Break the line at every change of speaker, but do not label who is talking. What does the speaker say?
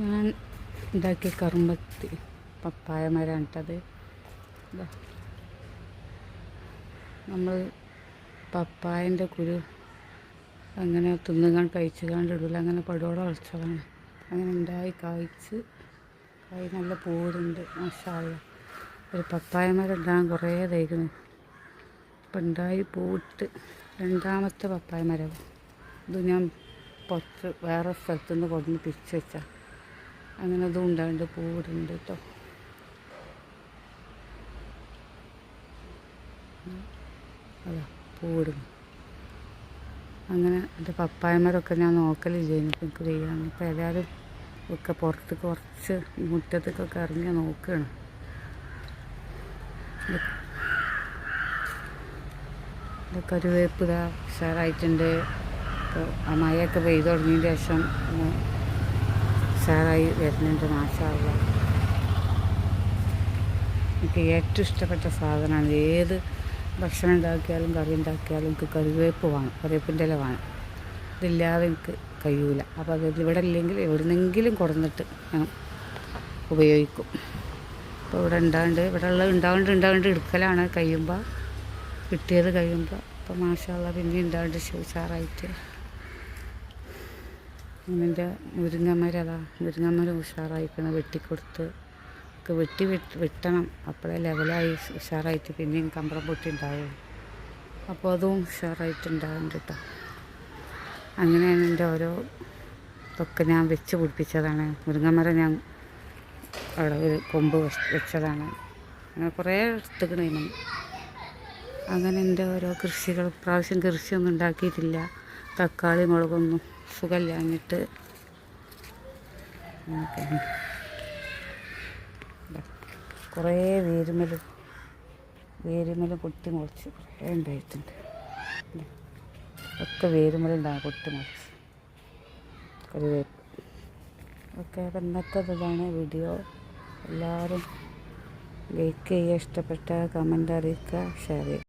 ഞാൻ ഉണ്ടാക്കിയ കറുമ്പത്തി പപ്പായ മരം ഇട്ടത്. നമ്മൾ പപ്പായൻ്റെ കുരു അങ്ങനെ തിന്നുകാൻ കഴിച്ചുകാണ്ട് ഇടില്ല, അങ്ങനെ പടോടെ കളിച്ചതാണ്. അങ്ങനെ ഉണ്ടായി കായ്ച്ച് നല്ല പൂവുണ്ട്. മാഷാ അല്ലാഹ്. ഒരു പപ്പായ മരം ഉണ്ടാകാൻ കുറേ തൈക്കുന്നു. ഇപ്പം ഉണ്ടായി പൂവിട്ട് രണ്ടാമത്തെ പപ്പായ മരം. ഇത് ഞാൻ പുറത്ത് വേറെ സ്ഥലത്തു നിന്ന് കൊടുന്ന് പിരിച്ച് വെച്ചാൽ അങ്ങനെ അതും ഉണ്ടാകുന്നുണ്ട്, പൂവിടുന്നുണ്ട് കേട്ടോ. അതാ പൂവിടുന്നു. അങ്ങനെ എൻ്റെ പപ്പായമാരൊക്കെ ഞാൻ നോക്കലില്ല, എനിക്ക് ചെയ്യാൻ. ഇപ്പം എല്ലാവരും ഒക്കെ പുറത്ത് കുറച്ച് മുറ്റത്തേക്കൊക്കെ ഇറങ്ങി നോക്കുകയാണ്. കരുവേപ്പ് ഇതാ ഉഷാറായിട്ടുണ്ട്. ഇപ്പോൾ ആ മഴയൊക്കെ പെയ്ത് തുടങ്ങിയതിന് ശേഷം ഉഷാറായി വരുന്നുണ്ട്. മാഷാ അല്ലാഹ്. എനിക്ക് ഏറ്റവും ഇഷ്ടപ്പെട്ട സാധനമാണ്. ഏത് ഭക്ഷണം ഉണ്ടാക്കിയാലും കറി ഉണ്ടാക്കിയാലും എനിക്ക് കറിവേപ്പ് വേണം, കറിവേപ്പിൻ്റെ ഇല വേണം. ഇതില്ലാതെ എനിക്ക് കഴിയൂല. അപ്പോൾ അത് ഇവിടെ ഇല്ലെങ്കിൽ എവിടുന്നെങ്കിലും കൊടുന്നിട്ട് ഞാൻ ഉപയോഗിക്കും. അപ്പോൾ ഇവിടെ ഉണ്ടാവേണ്ട എടുക്കലാണ് കഴിയുമ്പോൾ, കിട്ടിയത് കഴിയുമ്പോൾ. അപ്പോൾ മാഷാ അല്ലാഹ് പിന്നെ ഉണ്ടാവേണ്ട ഉഷാറായിട്ട്. എൻ്റെ മുരിങ്ങമരം ഉഷാറായിക്കണം. വെട്ടിക്കൊടുത്ത് ഒക്കെ വെട്ടണം. അപ്പോഴേ ലെവലായി ഉഷാറായിട്ട് പിന്നെയും കമ്പളം പൊട്ടി ഉണ്ടാവും. അപ്പോൾ അതും ഉഷാറായിട്ടുണ്ടാകുന്നുണ്ട് കേട്ടോ. അങ്ങനെയാണ് എൻ്റെ ഓരോ ഇതൊക്കെ ഞാൻ വെച്ച് പിടിപ്പിച്ചതാണ്. മുരിങ്ങമരം ഞാൻ അവിടെ ഒരു കൊമ്പ് വെച്ചതാണ്. അങ്ങനെ കുറേ എടുത്തുക്കണേനും. അങ്ങനെ എൻ്റെ ഓരോ കൃഷികൾ. ഇപ്രാവശ്യം കൃഷിയൊന്നും ഉണ്ടാക്കിയിട്ടില്ല. തക്കാളി മുളകൊന്നും സുഖമില്ലാഞ്ഞിട്ട് കുറേ വേരുമല പൊട്ടി മുളച്ച് കുറേ ഉണ്ടായിട്ടുണ്ട്. ഒക്കെ വേരുമലുണ്ടാകും പൊട്ടി മുളച്ച് കറിവേപ്പ് ഒക്കെ. അപ്പം ഇന്നത്തെ ഇതാണ് വീഡിയോ. എല്ലാവരും ലൈക്ക് ചെയ്യുക, ഇഷ്ടപ്പെട്ട കമൻ്റ് അറിയിക്കുക, ഷെയർ ചെയ്യുക.